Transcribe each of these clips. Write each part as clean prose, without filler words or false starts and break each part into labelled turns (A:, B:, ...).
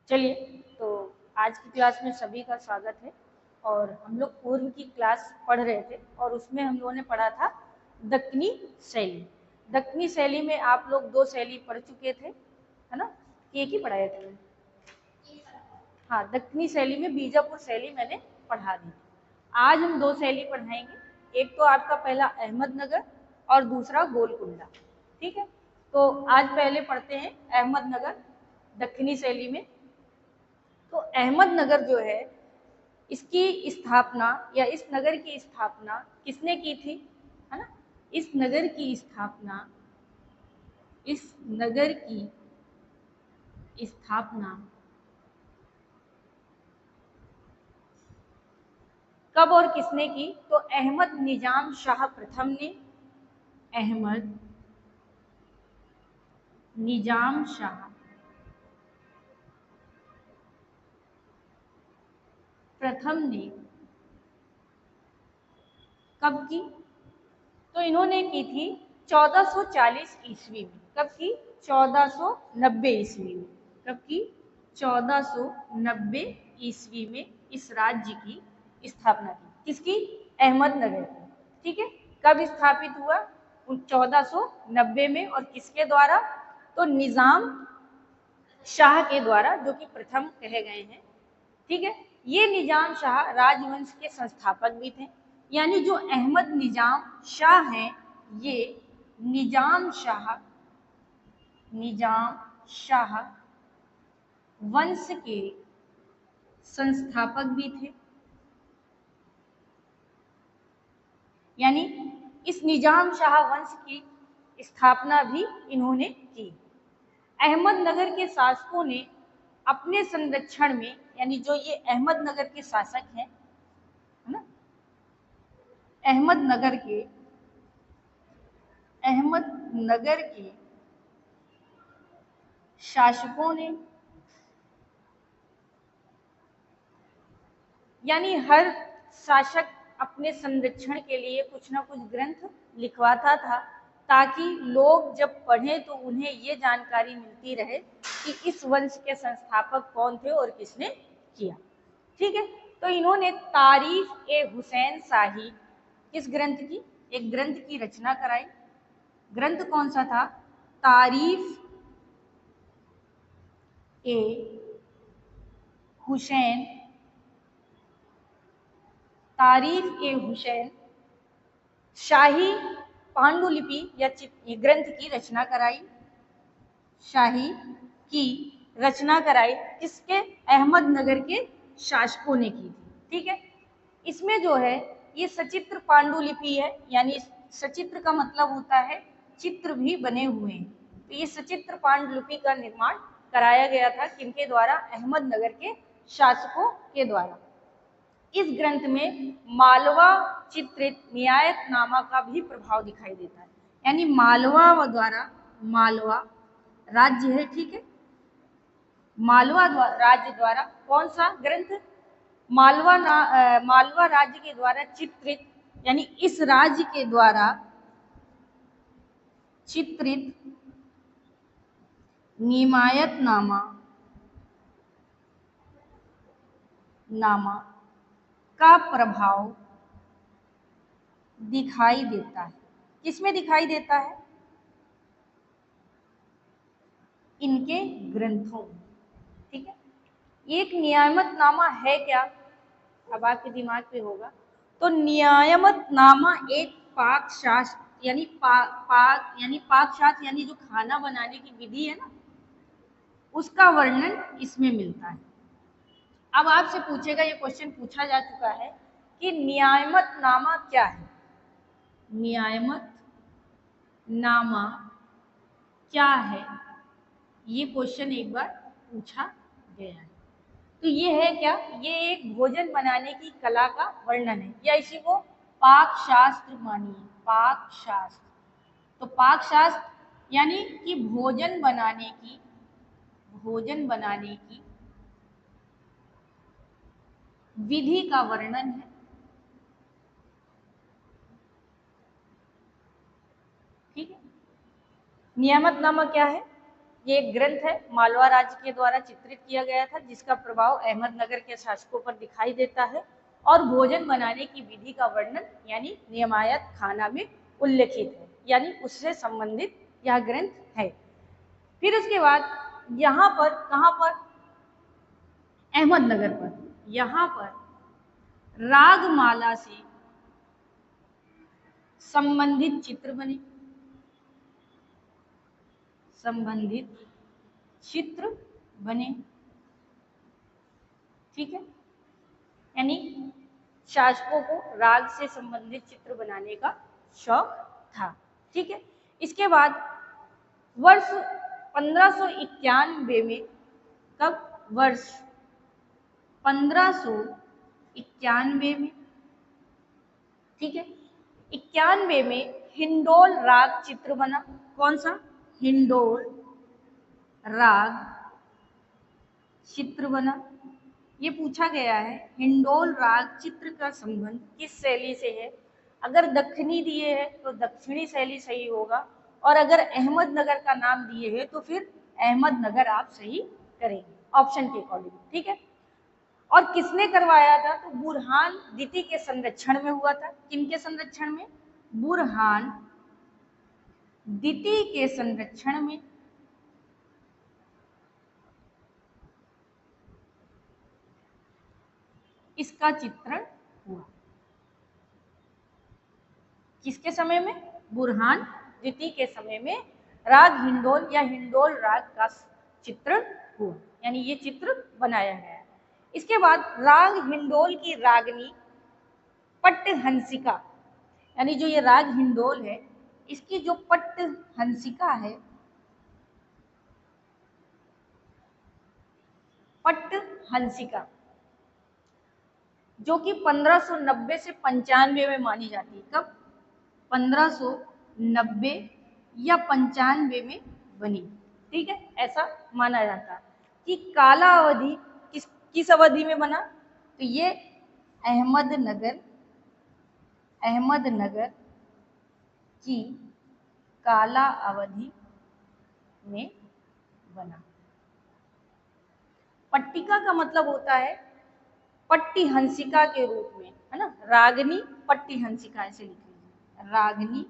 A: चलिए, तो आज की क्लास में सभी का स्वागत है। और हम लोग पूर्व की क्लास पढ़ रहे थे और उसमें हम लोगों ने पढ़ा था दक्कनी शैली। दक्कनी शैली में आप लोग 2 शैली पढ़ चुके थे, है ना? एक ही पढ़ाया था मैंने। हाँ, दक्कनी शैली में बीजापुर शैली मैंने पढ़ा दी। आज हम 2 शैली पढ़ाएंगे। एक तो आपका पहला अहमदनगर और दूसरा गोलकुंडा। ठीक है, तो आज पहले पढ़ते हैं अहमदनगर दक्कनी शैली में। तो अहमदनगर जो है, इसकी स्थापना या इस नगर की स्थापना किसने की थी, है ना? इस नगर की स्थापना इस नगर की स्थापना कब और किसने की? तो अहमद निजाम शाह प्रथम ने, अहमद निजाम शाह प्रथम ने कब की? तो इन्होंने की थी 1440 ईस्वी में। कब की? 1490 ईस्वी में। कब की? 1490 ईस्वी में इस राज्य की स्थापना की। किसकी? अहमदनगर की। ठीक है, कब स्थापित हुआ? 1490 में। और किसके द्वारा? तो निजाम शाह के द्वारा, जो कि प्रथम कहे गए हैं। ठीक है, ये निजाम शाह राजवंश के संस्थापक भी थे। यानी जो अहमद निजाम शाह हैं, ये निजाम शाह वंश के संस्थापक भी थे। यानी इस निजाम शाह वंश की स्थापना भी इन्होंने की। अहमदनगर के शासकों ने अपने संरक्षण में, यानी जो ये अहमदनगर के शासक हैं, है ना, अहमदनगर के शासकों ने, यानी हर शासक अपने संरक्षण के लिए कुछ ना कुछ ग्रंथ लिखवाता था, ताकि लोग जब पढ़ें तो उन्हें ये जानकारी मिलती रहे कि इस वंश के संस्थापक कौन थे और किसने किया। ठीक है, तो इन्होंने तारीफ ए हुसैन शाही, किस ग्रंथ की? एक ग्रंथ की रचना कराई। ग्रंथ कौन सा था? तारीफ ए हुसैन, तारीफ ए हुसैन शाही पांडुलिपि या ग्रंथ की रचना कराई। शाही की रचना कराई किसके? अहमदनगर के शासकों ने की थी। ठीक है, इसमें जो है ये सचित्र पांडुलिपि है, यानी सचित्र का मतलब होता है चित्र भी बने हुए हैं। तो ये सचित्र पांडुलिपि का निर्माण कराया गया था किनके द्वारा? अहमदनगर के शासकों के द्वारा। इस ग्रंथ में मालवा चित्रित न्यायतनामा का भी प्रभाव दिखाई देता है। यानी मालवा राज्य है, ठीक है, मालवा राज्य द्वारा कौन सा ग्रंथ? मालवा राज्य के द्वारा चित्रित, यानी इस राज्य के द्वारा चित्रित निमायतनामा का प्रभाव दिखाई देता है। किसमें दिखाई देता है? इनके ग्रंथों में। ठीक है, एक नियामतनामा है क्या? अब आपके दिमाग पे होगा। तो नियामतनामा एक पाक शास्त्र, यानी पाक शास्त्र, यानी जो खाना बनाने की विधि है ना, उसका वर्णन इसमें मिलता है। अब आपसे पूछेगा, ये क्वेश्चन पूछा जा चुका है कि नियामतनामा क्या है? नियामतनामा क्या है? ये क्वेश्चन एक बार पूछा गया है। तो ये है क्या? ये एक भोजन बनाने की कला का वर्णन है, या इसी को पाक शास्त्र मानिए। पाक शास्त्र, तो पाक शास्त्र यानी कि भोजन बनाने की विधि का वर्णन है। ठीक है, नियामतनामा क्या है? ये एक ग्रंथ है, मालवा राज्य के द्वारा चित्रित किया गया था, जिसका प्रभाव अहमदनगर के शासकों पर दिखाई देता है और भोजन बनाने की विधि का वर्णन यानी नियमायत खाना में उल्लेखित है, यानी उससे संबंधित यह ग्रंथ है। फिर उसके बाद यहाँ पर, कहाँ पर, अहमदनगर पर, यहाँ पर रागमाला से संबंधित चित्र बने, संबंधित चित्र बने, ठीक है। यानी शासकों को राग से संबंधित चित्र बनाने का शौक था, ठीक है। इसके बाद वर्ष 1591 में, कब, वर्ष 1591 में, ठीक है, 91 में हिंडोल राग चित्र बना। कौन सा? हिंडोल राग चित्र बना। ये पूछा गया है हिंडोल राग चित्र का संबंध किस शैली से है। अगर दक्षिणी दिए है तो दक्षिणी शैली सही होगा, और अगर अहमदनगर का नाम दिए है तो फिर अहमदनगर आप सही करेंगे ऑप्शन के अकॉर्डिंग, ठीक है। और किसने करवाया था? तो बुरहान द्वितीय के संरक्षण में हुआ था। किनके संरक्षण में? बुरहान द्वितीय के संरक्षण में। इसका चित्रण हुआ किसके समय में? बुरहान द्वितीय के समय में राग हिंडोल या हिंडोल राग का चित्रण हुआ, यानी ये चित्र बनाया गया है। इसके बाद राग हिंडोल की रागनी पट्टहंसिका, यानी जो ये राग हिंडोल है इसकी जो पट्टहंसिका है, पट्टहंसिका जो कि 1590 से 95 में मानी जाती है। कब? 1590 या 95 में बनी, ठीक है। ऐसा माना जाता है कि काला अवधि किस अवधि में बना? तो ये अहमदनगर की काला अवधि में बना। पट्टिका का मतलब होता है पट्टिहंसिका के रूप में, है ना। रागनी पट्टिहंसिका ऐसे लिख लीजिए, रागनी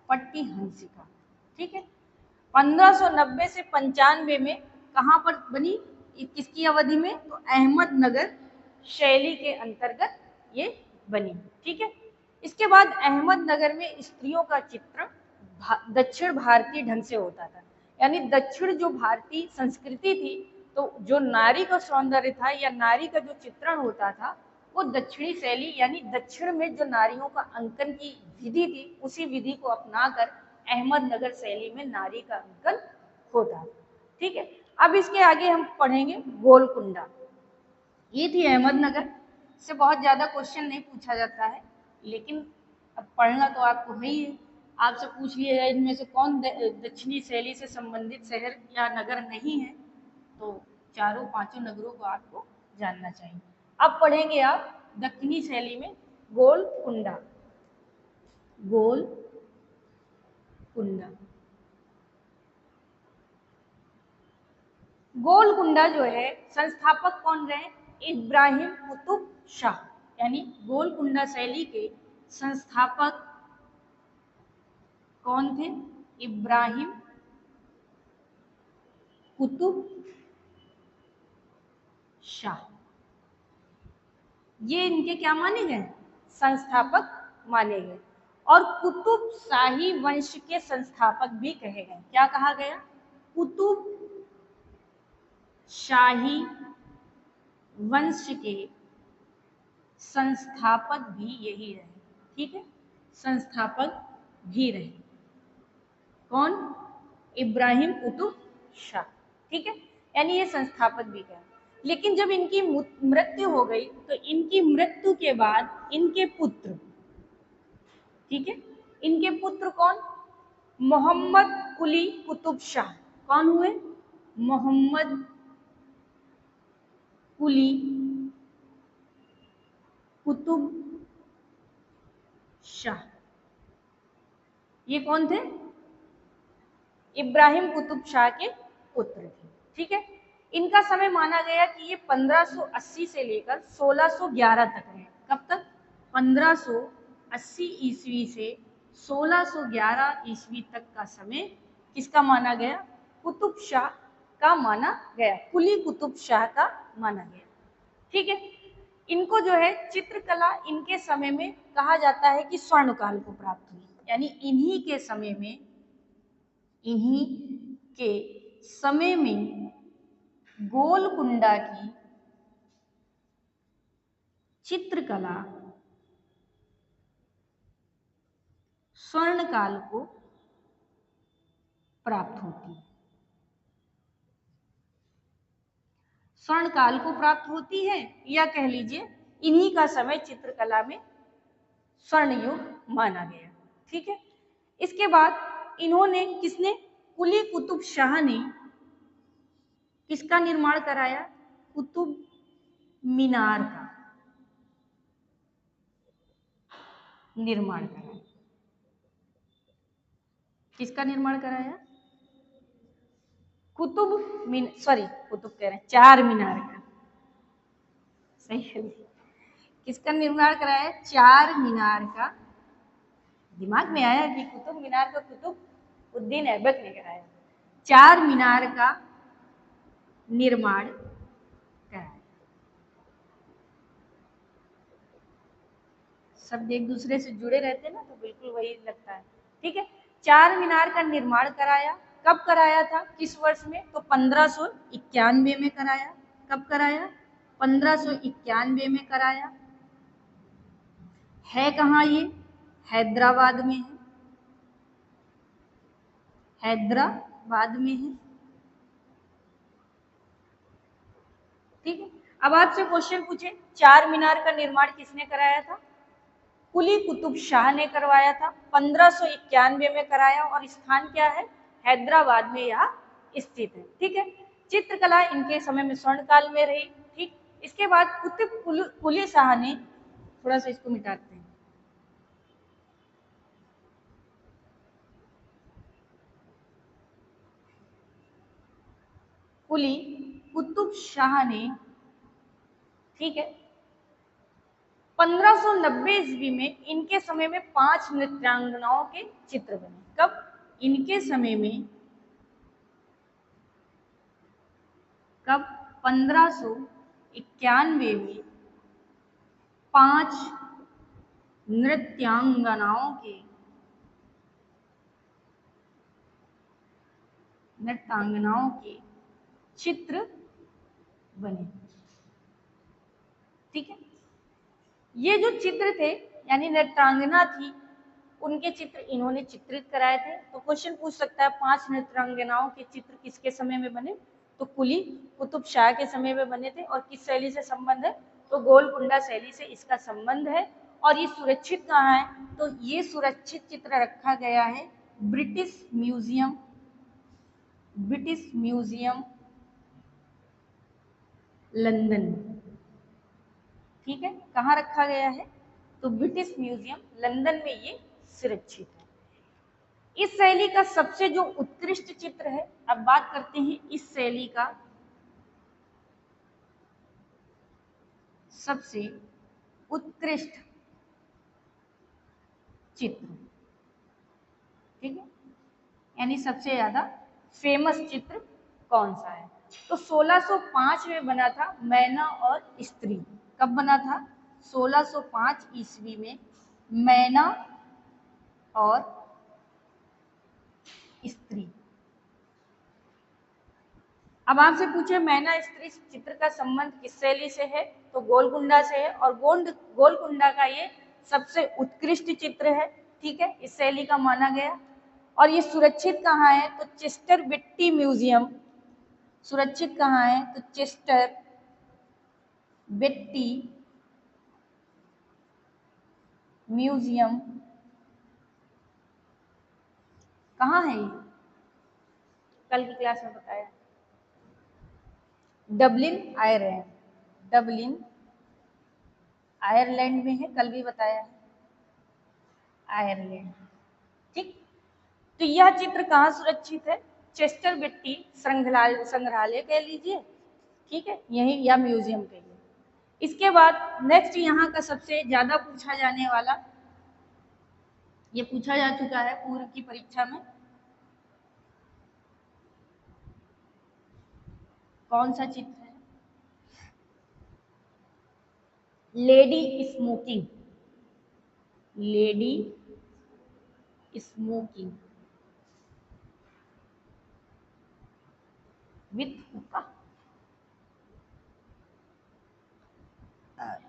A: पट्टिहंसिका, ठीक है। 1590 से 95 में कहां पर बनी? किसकी अवधि में? तो अहमदनगर शैली के अंतर्गत ये बनी, ठीक है। इसके बाद अहमदनगर में स्त्रियों का चित्रण दक्षिण भारतीय ढंग से होता था, यानी दक्षिण जो भारतीय संस्कृति थी, तो जो नारी का सौंदर्य था या नारी का जो चित्रण होता था वो दक्षिणी शैली, यानी दक्षिण में जो नारियों का अंकन की विधि थी उसी विधि को अपनाकर अहमदनगर शैली में नारी का अंकन होता था, ठीक है। अब इसके आगे हम पढ़ेंगे गोलकुंडा। ये थी अहमदनगर से बहुत ज्यादा क्वेश्चन नहीं पूछा जाता है, लेकिन अब पढ़ना तो आपको है ही है। आपसे पूछ लिया जाए इनमें से कौन दक्षिणी शैली से संबंधित शहर या नगर नहीं है, तो चारों पांचों नगरों को आपको जानना चाहिए। अब पढ़ेंगे आप दक्षिणी शैली में गोलकुंडा। गोलकुंडा, गोलकुंडा जो है संस्थापक कौन रहे? इब्राहिम कुतुब शाह, यानी गोलकुंडा शैली के संस्थापक कौन थे? इब्राहिम कुतुब शाह। ये इनके क्या माने गए? संस्थापक माने गए, और कुतुब शाही वंश के संस्थापक भी कहे गए। क्या कहा गया? कुतुब शाही वंश के संस्थापक भी यही रहे, ठीक है। संस्थापक भी रहे कौन? इब्राहिम कुतुब शाह, ठीक है। यानी ये संस्थापक भी कहे। लेकिन जब इनकी मृत्यु हो गई तो इनकी मृत्यु के बाद इनके पुत्र, ठीक है, इनके पुत्र कौन? मोहम्मद कुली कुतुब शाह। कौन हुए? मोहम्मद कुली कुतुब शाह। ये कौन थे? इब्राहिम कुतुब शाह के पुत्र थे। ठीक है, इनका समय माना गया कि ये 1580 से लेकर 1611 तक रहे। कब तक? 1580 ईस्वी से 1611 ईस्वी तक का समय किसका माना गया? कुतुब शाह का माना गया, कुली कुतुब शाह का माना गया। ठीक है, इनको जो है चित्रकला इनके समय में कहा जाता है कि स्वर्ण काल को प्राप्त हुई, यानी इन्हीं के समय में गोलकुंडा की चित्रकला स्वर्ण काल को प्राप्त होती है। स्वर्ण काल को प्राप्त होती है, या कह लीजिए इन्हीं का समय चित्रकला में स्वर्ण युग माना गया। ठीक है, इसके बाद इन्होंने किसने? कुली कुतुब शाह ने किसका निर्माण कराया? कुतुब मीनार का निर्माण कराया। किसका निर्माण कराया? कुतुब कह रहे हैं, चार मीनार का। सही है, किसका निर्माण कराया? चार मीनार का। दिमाग में आया कि कुतुब मीनार का कुतुब उद्दीन ऐबक ने कराया। चार मीनार का निर्माण कराया। शब्द एक दूसरे से जुड़े रहते ना तो बिल्कुल वही लगता है। ठीक है, चार मीनार का निर्माण कराया। कब कराया था? किस वर्ष में? तो 1591 में कराया। कब कराया? 1591 में कराया। है कहाँ ये? हैदराबाद में है। हैदराबाद में है। ठीक है, अब आपसे क्वेश्चन पूछे, चार मीनार का निर्माण किसने कराया था? कुली कुतुब शाह ने करवाया था। 1591 में कराया, और स्थान क्या है? हैदराबाद में यह स्थित है। ठीक है, चित्रकला इनके समय में स्वर्ण काल में रही। ठीक, इसके बाद कुतुब कुली शाह ने, थोड़ा सा इसको मिटाते हैं, कुली कुतुब शाह ने, ठीक है, 1590 ईस्वी में इनके समय में 5 नृत्यांगनाओं के चित्र बने। कब? इनके समय में। कब? 1591 में 5 नृत्यांगनाओं के चित्र बने। ठीक है, ये जो चित्र थे, यानी नृत्यांगना थी, उनके चित्र इन्होंने चित्रित कराए थे। तो क्वेश्चन पूछ सकता है, 5 नृत्यांगनाओं के चित्र किसके समय में बने? तो कुली कुतुब शाह के समय में बने थे। और किस शैली से संबंध है? तो गोलकुंडा शैली से इसका संबंध है। और ये सुरक्षित कहाँ है? तो ये सुरक्षित चित्र रखा गया है ब्रिटिश म्यूजियम लंदन। ठीक है, कहाँ रखा गया है? तो ब्रिटिश म्यूजियम लंदन में ये सुरक्षित है। इस शैली का सबसे जो उत्कृष्ट चित्र है, अब बात करते हैं इस शैली का सबसे उत्कृष्ट चित्र। ठीक है, यानी सबसे ज्यादा फेमस चित्र कौन सा है? तो 1605 में बना था मैना और स्त्री। कब बना था? 1605 ईस्वी में मैना और स्त्री। अब आपसे पूछे मैना स्त्री चित्र का संबंध किस शैली से है? तो गोलकुंडा से है। और गोलकुंडा का ये सबसे उत्कृष्ट चित्र है। ठीक है, इस शैली का माना गया। और ये सुरक्षित कहाँ है? तो चेस्टर बिट्टी म्यूजियम। सुरक्षित कहाँ है? तो चेस्टर बिट्टी म्यूजियम। कहाँ है ये? कल की क्लास में बताया, डबलिन आयरलैंड में है। कल भी बताया है, आयरलैंड। ठीक, तो यह चित्र कहाँ सुरक्षित है? चेस्टर बेट्टी संग्रहालय कह लीजिए, ठीक है, यही या म्यूजियम कहिए। इसके बाद नेक्स्ट यहाँ का सबसे ज्यादा पूछा जाने वाला, ये पूछा जा चुका है पूर्व की परीक्षा में, कौन सा चित्र है? Lady smoking, lady smoking with हुक्का,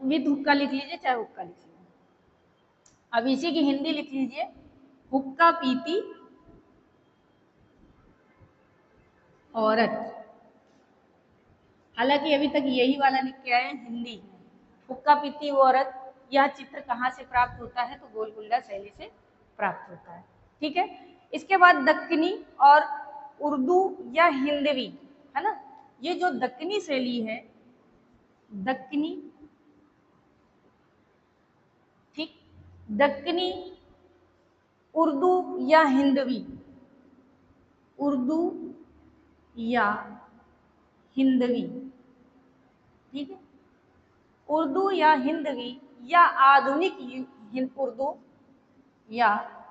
A: विथ हुक्का लिख लीजिए, चाहे हुक्का लिख लीजिए। अब इसी की हिंदी लिख लीजिए, हुक्का पीती औरत। हालांकि अभी तक यही वाला लिख के आए हिंदी, हुक्का पीती औरत। यह चित्र कहाँ से प्राप्त होता है? तो गोलकुंडा शैली से प्राप्त होता है, ठीक है। इसके बाद दक्कनी और उर्दू या हिंदवी, है ना, ये जो दक्कनी शैली है, दक्कनी, ठीक, दक्कनी, उर्दू या हिंदवी, उर्दू या हिंदवी, ठीक है, उर्दू या हिंदवी या आधुनिक उर्दू या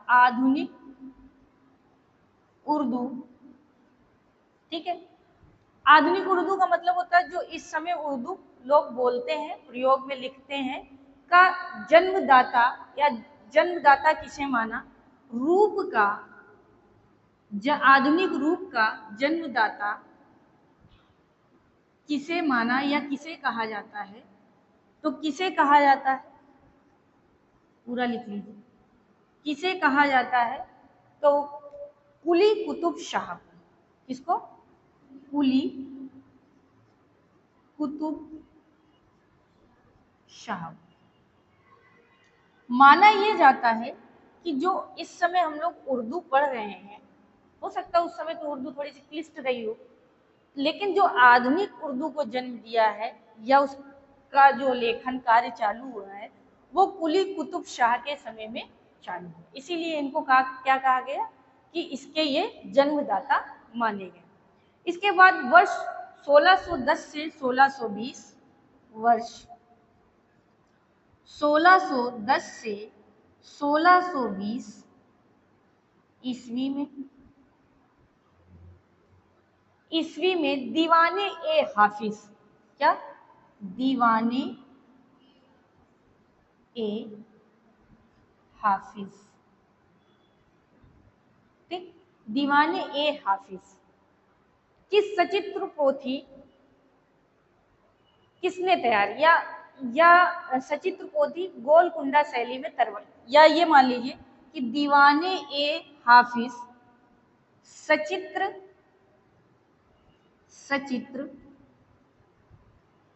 A: आधुनिक उर्दू, ठीक है। आधुनिक उर्दू का मतलब होता है जो इस समय उर्दू लोग बोलते हैं, प्रयोग में लिखते हैं, का जन्मदाता या जन्मदाता किसे माना? रूप का, आधुनिक रूप का जन्मदाता किसे माना या किसे कहा जाता है? तो किसे कहा जाता है? पूरा लिख लीजिए, किसे कहा जाता है? तो कुली कुतुब शाह। किसको? कुली कुतुब शाह। माना यह जाता है कि जो इस समय हम लोग उर्दू पढ़ रहे हैं, हो सकता है उस समय तो उर्दू थोड़ी सी क्लिष्ट रही हो, लेकिन जो आधुनिक उर्दू को जन्म दिया है या उसका जो लेखन कार्य चालू हुआ है, वो कुली कुतुब शाह के समय में चालू हुआ। इसीलिए इनको क्या कहा गया कि इसके ये जन्मदाता माने गए। इसके बाद वर्ष 1610 से 1620, वर्ष 1610 से 1620 ईस्वी में दीवाने ए हाफिज, क्या? दीवाने ए हाफिज, ठीक, दीवाने ए हाफिज की सचित्र पोथी किसने तैयार, या सचित्र पोथी गोलकुंडा शैली में तरवल, या ये मान लीजिए कि दीवाने ए हाफिज सचित्र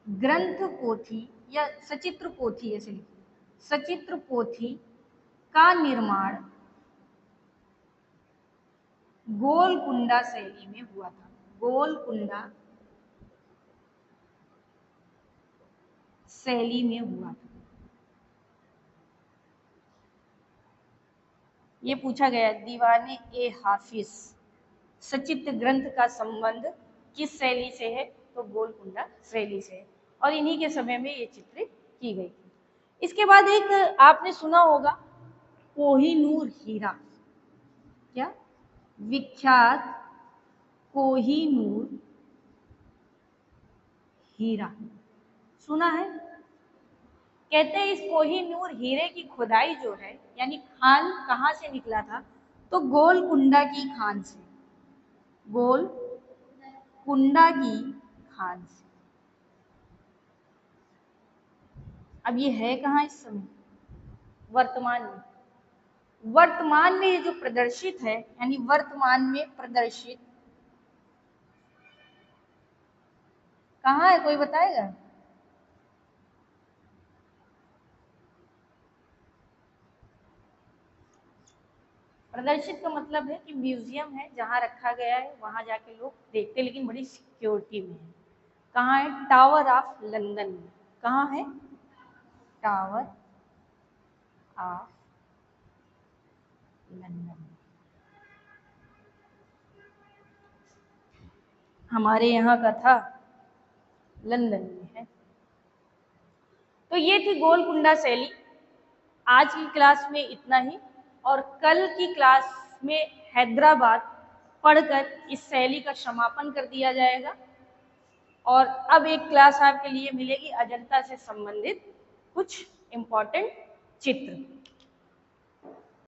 A: ग्रंथ पोथी या सचित्र पोथी, ऐसे लिखिए, सचित्र पोथी का निर्माण गोलकुंडा शैली में हुआ था। गोलकुंडा शैली में हुआ था। ये पूछा गया, दीवाने ए हाफिज सचित्र ग्रंथ का संबंध किस शैली से है? तो गोलकुंडा शैली से है, और इन्हीं के समय में ये चित्र की गई थी। इसके बाद एक आपने सुना होगा कोहिनूर हीरा, क्या? विख्यात कोहिनूर हीरा सुना है? कहते हैं इस कोहिनूर हीरे की खुदाई जो है, यानी खान कहाँ से निकला था? तो गोलकुंडा की खान से, गोलकुंडा की खान से। अब ये है कहाँ इस समय? वर्तमान में। वर्तमान में ये जो प्रदर्शित है, यानी वर्तमान में प्रदर्शित कहाँ है, कोई बताएगा? प्रदर्शित का मतलब है कि म्यूजियम है, जहाँ रखा गया है, वहां जाके लोग देखते, लेकिन बड़ी सिक्योरिटी में है। कहाँ है? टावर ऑफ लंदन में। कहाँ है? Tower of London. हमारे यहाँ का था, लंदन में है। तो ये थी गोलकुंडा शैली। आज की क्लास में इतना ही, और कल की क्लास में हैदराबाद पढ़कर इस शैली का समापन कर दिया जाएगा। और अब एक क्लास आपके लिए मिलेगी अजंता से संबंधित कुछ इम्पोर्टेंट चित्र।